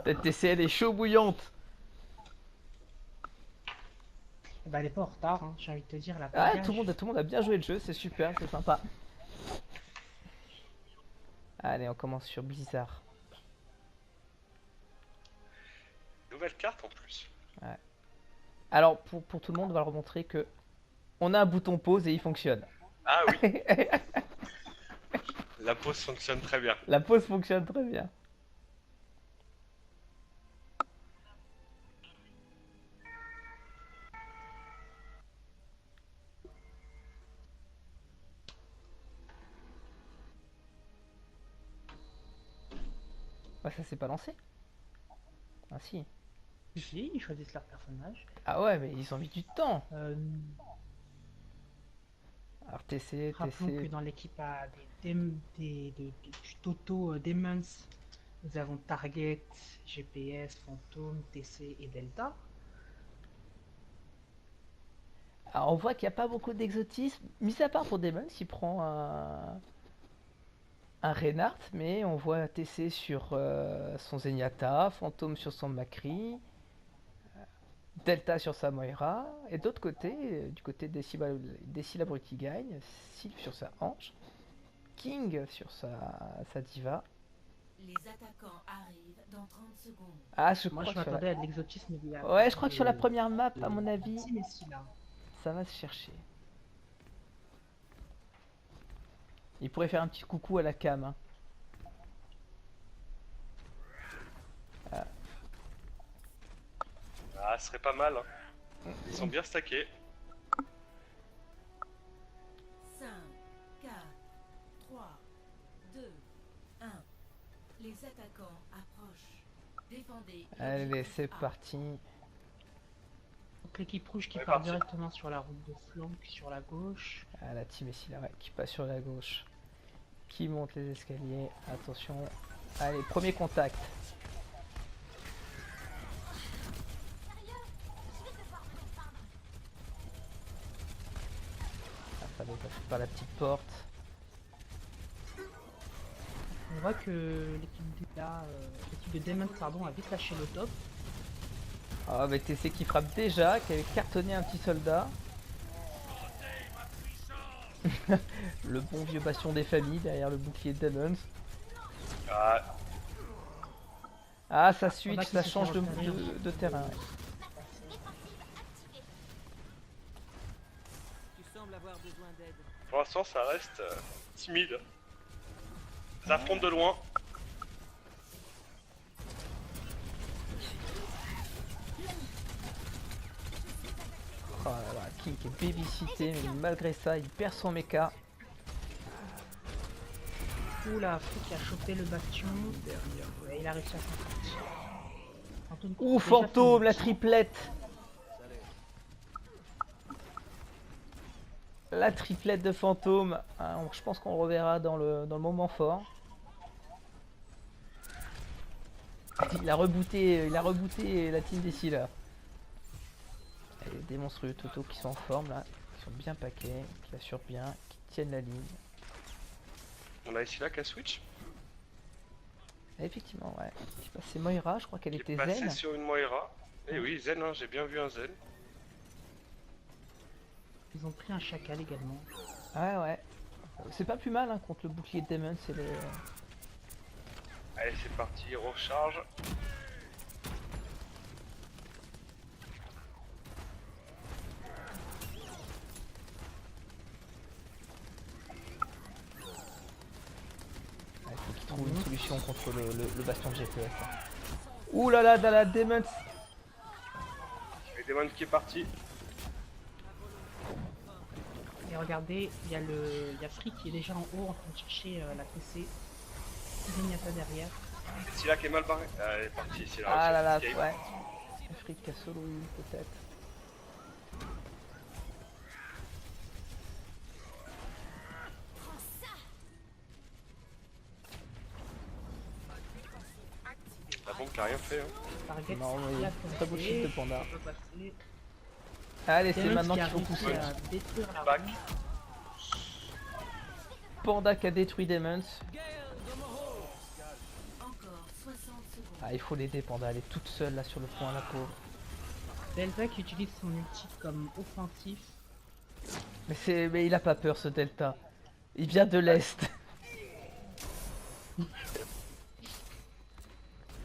Cette TCL est chaud bouillante. Bah, elle est pas en retard, hein, j'ai envie de te dire, elle a pas de Ah, gage. tout le monde a bien joué le jeu, c'est super, c'est sympa. Allez, on commence sur Blizzard. Nouvelle carte en plus. Ouais. Alors, pour tout le monde, on va leur montrer que on a un bouton pause et il fonctionne. Ah oui, la pause fonctionne très bien. La pause fonctionne très bien. Ah, ça s'est pas lancé. Ah si. Si, ils choisissent leur personnage. Ah ouais, mais ils ont mis du temps. Euh, Alors TC, Rappelons que TC. dans l'équipe A du Toto Demons, nous avons Target, GPS, Fantôme, TC et Delta. Alors on voit qu'il n'y a pas beaucoup d'exotisme, mis à part pour Demon qui prend un Reinhardt, mais on voit TC sur son Zenyatta, Fantôme sur son Macri, Delta sur sa Moira, et d'autre côté, du côté d'Essila Brutigagne, Sylph sur sa Hanche, King sur sa Diva. Les attaquants arrivent dans 30 secondes. Ah, je Moi, crois je que sur m'attendais à de l'exotisme Ouais, je crois que sur la première map, à mon de avis, Team Messi, là. ça va se chercher. Il pourrait faire un petit coucou à la cam. Hein. Ah, ce serait pas mal. Hein. Ils sont bien stackés. 5, 4, 3, 2, 1. Les attaquants approchent. Défendez. Allez, l'objectif c'est A. parti. Donc l'équipe rouge qui On est part parti. directement sur la route de flanc sur la gauche. Ah, la team ici là, ouais, qui passe sur la gauche. Qui monte les escaliers. Attention. Allez, premier contact. Ah, fallait passer par la petite porte. On voit que l'équipe de Demons pardon, a vite lâché le top. Ah, mais TC qui frappe déjà, qui avait cartonné un petit soldat. Le bon vieux bastion des familles derrière le bouclier de Demons. Ah, Ah, ça On switch, voit ça qu'ils se change sont repérés. de terrain. Ouais. Tu sembles avoir besoin d'aide. pour l'instant, ça reste timide. Ça affronte de loin. Oh là là, King est babysité, mais malgré ça, il perd son mecha. Oula, Frick a chopé le bastion. Ouais, il a réussi à s'en sortir. Fantôme qui Ouh, a déjà Fantôme, fait la une- triplette. La triplette de Fantôme. Ah, je pense qu'on le reverra dans le moment fort. Il a rebooté la team d'ici là. Et des monstrueux Toto qui sont en forme là, qui sont bien paquets, qui assurent bien, qui tiennent la ligne. On a ici là qu'à switch. Et effectivement, ouais. Je sais pas, c'est Moira, je crois qu'elle Qui était est passé zen. sur une Moira. Eh oui, Zen, hein, j'ai bien vu un Zen. Ils ont pris un chacal également. Ouais, ouais. C'est pas plus mal hein, contre le bouclier de Demon, c'est le. Allez, c'est parti, recharge. Il faut qu'il trouve une solution contre le baston de GPS. Hein. Ouh là là, dans la Demon. Et Demon qui est parti. Et regardez, il y a Frick qui est déjà en haut en train de chercher la TC. Zenyatta derrière. C'est là qui est mal barré. Ah, elle est partie, c'est là. Ah là là, escape. ouais. Afrique a solo eu peut-être. La bombe qui a rien fait. Hein. Target, Non, il mais a très beau passé, shield de Panda. il peut passer. Allez, c'est Demons maintenant qui qu'il a faut réussi pousser. à détruire la Back. bombe. Panda qui a détruit Demons. Encore 60 secondes. Ah, il faut l'aider, Panda, elle est toute seule là sur le point, la pauvre. Delta qui utilise son ulti comme offensif. Mais il a pas peur ce Delta. Il vient de l'Est.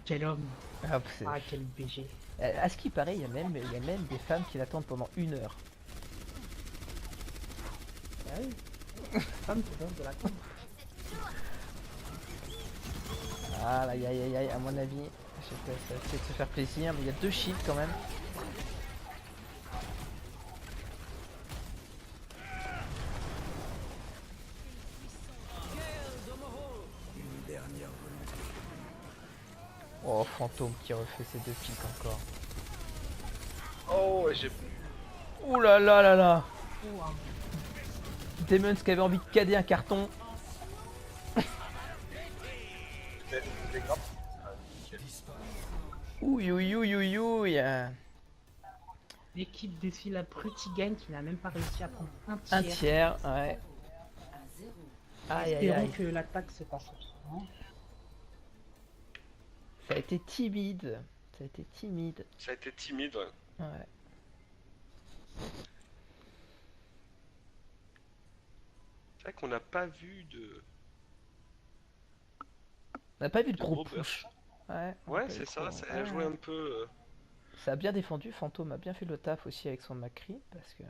Quel homme. Ah, Ah, quel BG. à ce qui paraît, il y a même des femmes qui l'attendent pendant 1 heure. Ah oui. Femme qui donne de la con. Ah, aïe aïe aïe aïe, à mon avis, ça va essayer de se faire plaisir, mais il y a 2 shields quand même. Oh, Fantôme qui refait ses 2 pics encore. Oh, et j'ai... Ouh là là là là. Oh, hein. Demons qui avait envie de cader un carton. des grappes. Ouille ouille ouille ouille ouille. L'équipe défie la Brutigan qui n'a même pas réussi à prendre un Un tiers. tiers, ouais. à 0. Aïe aïe Espérons aïe. que l'attaque se passe autrement. Ça a été timide. Ça a été timide. Ça a été timide, ouais. Ouais. C'est vrai qu'on n'a pas vu de... On n'a pas vu de De gros gros push. Ouais, on a Ouais, pas eu c'est ça, trop. ça a Ouais. joué un peu... Ça a bien défendu. Fantôme a bien fait le taf aussi avec son Macri. Parce que.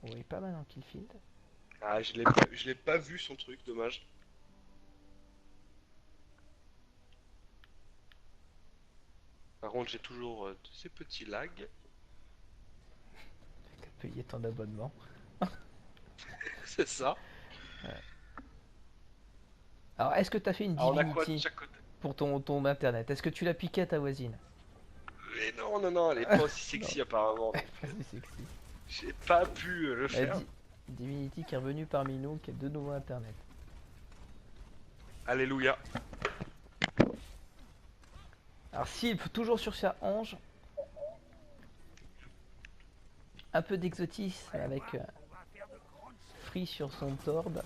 On est pas mal en killfield. Ah, je l'ai pas vu son truc, dommage. Par contre, j'ai toujours ces petits lags. T'as payé ton abonnement. C'est ça. Alors, est-ce que t'as fait une Alors, on a quoi de Divinity chaque côté? pour ton internet? Est-ce que tu l'as piqué à ta voisine? Mais non, non, non, elle est pas aussi sexy apparemment. C'est sexy. J'ai pas pu le La faire. Divinity qui est revenu parmi nous, qui a de nouveau internet. Alléluia. Alors Sylph, toujours sur sa hange. Un peu d'exotisme avec Free sur son Torb.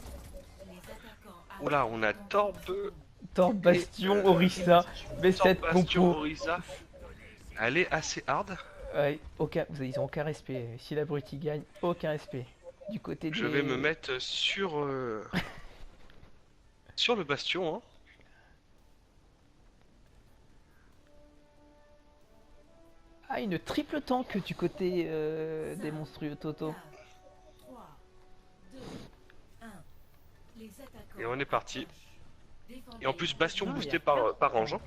Les attaquants Oula, on a Torb, Torb, Bastion, Orisa. Mais cette Bastion, compo. Orisa. Elle est assez hard. Ouais, ils ont aucun respect. Si la Brutti gagne, aucun respect. Du côté des... Je vais me mettre sur sur le bastion. Hein. Ah, une triple tank du côté des monstrueux Toto. 3, 2, 1. Les attaquants. Et on est parti. Défendez Et en plus, bastion Non, boosté y a par Ange. Hein.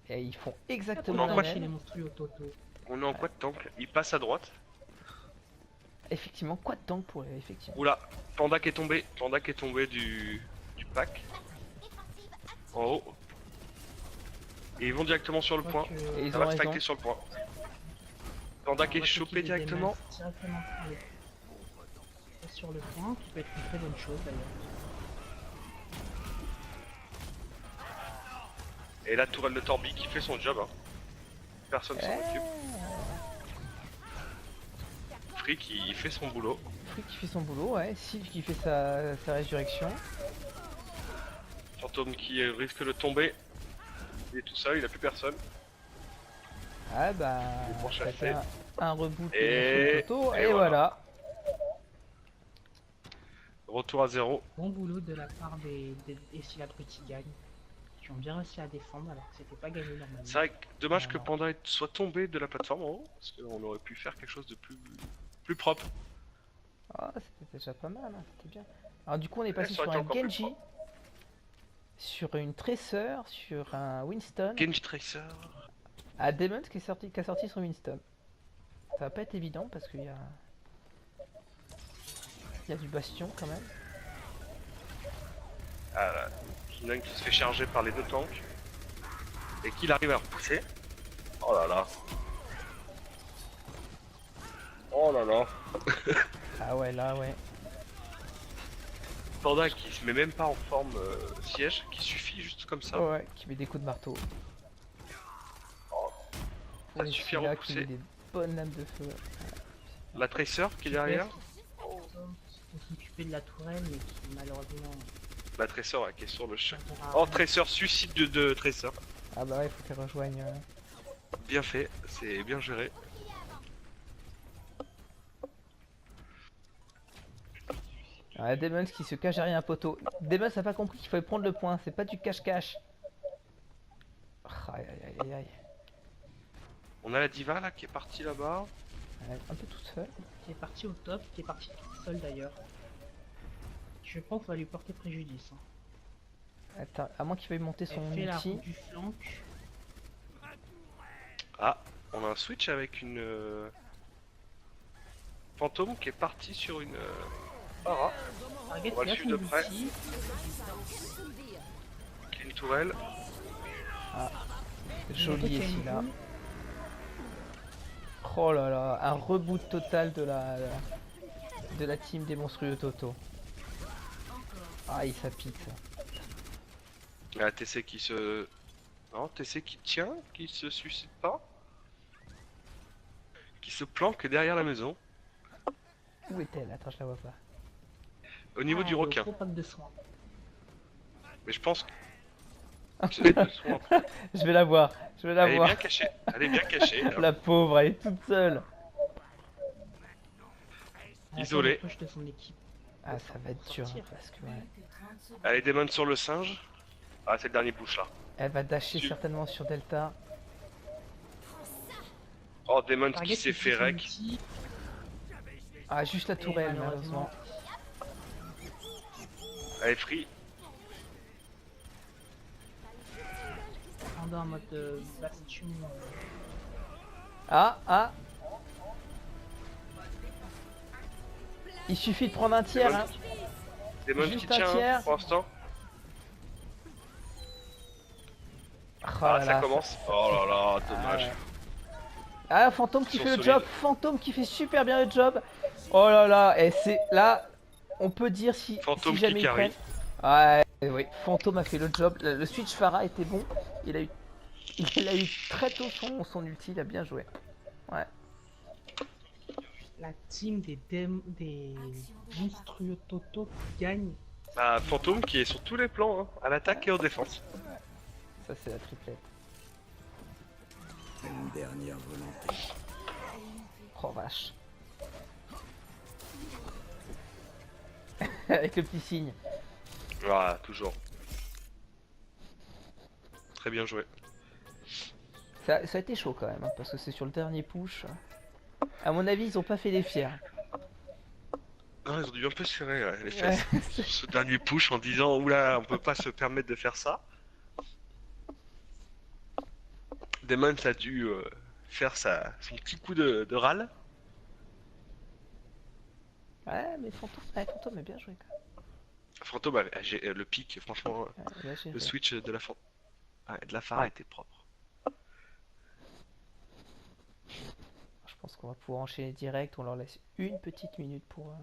Et ils font On exactement en la quoi chez les même. monstrueux Toto. On est en quoi de tank? Il passe à droite. Effectivement, quoi de tank pour effectivement. Oula, Panda qui est tombé. Panda qui est tombé du pack. En haut. Et ils vont directement sur le point. Et ils Ça ont va raison. striker sur le point. Panda qui est chopé directement. Directement sur le point, qui peut être une très bonne chose d'ailleurs. Et la tourelle de Torbi qui fait son job. Hein. Personne s'en occupe. Free qui fait son boulot. Free qui fait son boulot, ouais. Sylph qui fait sa résurrection. Fantôme qui risque de tomber. Il est tout seul, il a plus personne. Ah bah, Les bons ça chassés. fait un reboot Et- de Toto, et et voilà. Retour à 0. Bon boulot de la part des si la Brutigan gagne. Qui ont bien réussi à défendre alors que c'était pas gagné normalement. C'est vrai que dommage que Panda soit tombé de la plateforme en haut. Parce qu'on aurait pu faire quelque chose de plus propre. Ah, c'était déjà pas mal, hein, c'était bien. Alors du coup, on est passé ça sur aurait un été encore plus Genji, sur une Tracer, sur un Winston. Genji Tracer. Ah, Demons qui a sorti son Winston. Ça va pas être évident parce qu'il y a... Il y a du bastion quand même. Ah, Kinan qui se fait charger par les deux tanks. Et qu'il arrive à repousser. Oh là là. Oh là là. Ah ouais, là, ouais. Panda qui se met même pas en forme siège, qui suffit juste comme ça. Ouais, qui met des coups de marteau. Ça Et suffit à celui-là qui met repousser. des bonnes lames de feu. La Tracer qui est derrière. Pour s'occuper de la tourelle mais qui malheureusement La Tracer qui est sur le champ. servira à Oh, rien. Tracer, suicide de Tracer. Ah bah ouais, faut qu'elle rejoigne. Bien fait, c'est bien géré. Ah, Demons qui se cache derrière un poteau. Demons a pas compris qu'il fallait prendre le point, c'est pas du cache-cache. Aïe aïe aïe aïe. On a la diva là qui est partie là-bas. Elle est un peu toute seule. Qui est parti au top, qui est parti toute seule d'ailleurs. Je crois qu'on va lui porter préjudice. Hein. Attends, à moins qu'il veuille monter son Elle fait la ulti. route du flanc. Ah, on a un switch avec une fantôme qui est partie sur une para, Target On va qui a le son suivre de près. ulti. qui est une tourelle. Joli ici là. Oh là là, un reboot total de la team des monstrueux Toto. Aïe, ça pique ça. Ah, TC qui se... Non, TC qui tient, qui se suicide pas. Qui se planque derrière la maison. Où est-elle? Attends, je la vois pas. Au niveau du Le requin. gros pack de soins. Mais je pense que... c'est de soin. Je vais la voir, je vais la Elle est voir. bien cachée. Elle est bien cachée. là. La pauvre, elle est toute seule. Isolée. Attends, le push de son équipe. Ah, ça va être dur, hein, Sortir. parce que ouais. Plus que 30 secondes. Elle est démon sur le singe. Ah, c'est le dernier push là. Elle va dasher Tu- certainement sur Delta. Oh, Demon Target qui s'est qui fait fait son rec. ulti. Ah, juste la Et tourelle, malheureusement, malheureusement. Elle est free. Panda en mode bastion. Ah, ah. Il suffit de prendre un tiers, hein. Demon Juste qui un tient hein, tiers. pour l'instant. Oh Ah, là ça là, commence. Oh là là, dommage. ouais. Ah, Fantôme qui Ils fait sont le job, solides. Fantôme qui fait super bien le job. Oh là là, et c'est là, on peut dire si, Fantôme si jamais qui ils carry. prennent. Ouais, oui, Fantôme a fait le job. Le switch Pharah était bon. Il a eu très tôt son ulti, il a bien joué. Ouais. La team des monstrueux Toto qui gagne. Ah, Fantôme qui est sur tous les plans, hein, à l'attaque et en défense. Ça c'est la triplette. Une dernière volonté. Oh vache. Avec le petit signe. Ah, toujours. Très bien joué. Ça a été chaud quand même, hein, parce que c'est sur le dernier push. À mon avis, ils ont pas fait les fiers. Non, ils ont dû un peu serrer les Ouais. fesses sur ce dernier push en disant oula, on peut pas se permettre de faire ça. Demon a dû faire son petit coup de râle. Ouais, mais Fantôme a bien joué quand même. Fantôme, le pic, franchement, Ouais, là, j'ai le fait. switch de la Pharah était propre. Je pense qu'on va pouvoir enchaîner direct. On leur laisse une petite minute pour